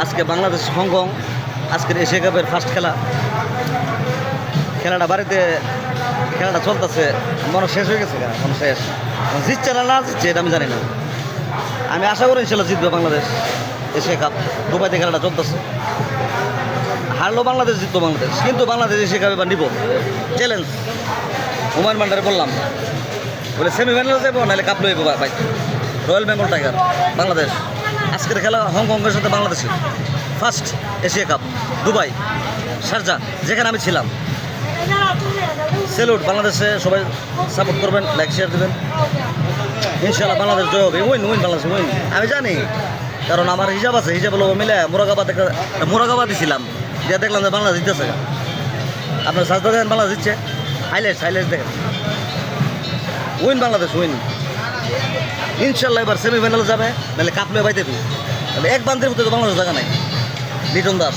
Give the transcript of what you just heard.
আজকে বাংলাদেশ হংকং আজকের এশিয়া কাপের ফার্স্ট খেলাটা বাড়িতে খেলাটা চলতেছে, মনে শেষ হয়ে গেছে, মনে শেষ, জিতছে না জিতছে এটা আমি জানি না। আমি আশা করি ইনশাল্লাহ জিতবে বাংলাদেশ এশিয়া কাপ। দুবাইতে খেলাটা চলতেছে, হারলো বাংলাদেশ, জিততো বাংলাদেশ, কিন্তু বাংলাদেশ এশিয়া কাপ এবার নিব, চ্যালেঞ্জ। হুমায়ুন মান্ডারে বললাম, বলে সেমিফাইনালে যাবো, নাহলে কাপ লইব ভাই। Royal Bengal tiger Bangladesh. আজকের খেলা হংকংয়ের সাথে বাংলাদেশের first Asia cup, Dubai Sharjah, যেখানে আমি ছিলাম। স্যালুট বাংলাদেশে, সবাই সাপোর্ট করবেন, লাইক শেয়ার দেবেন। ইনশাআল্লাহ বাংলাদেশ জয় হবে, উইন বাংলাদেশ উইন। আমি জানি, কারণ আমার হিসাব আছে, হিসাব হলো মিলে মোরাগাবাদে ছিলাম, যে দেখলাম যে বাংলাদেশ জিতেছে। আপনার সাজদা দেখেন বাংলাদেশ জিতছে, হাইলাইটস দেখেন, উইন বাংলাদেশ উইন। ইনশাল্লাহ এবার সেমিফাইনালে যাবে, নাহলে কাপ লয়ে পাইতে, তাহলে এক বান্ধের মধ্যে তো বাংলাদেশ জায়গা নাই। লিটন দাস।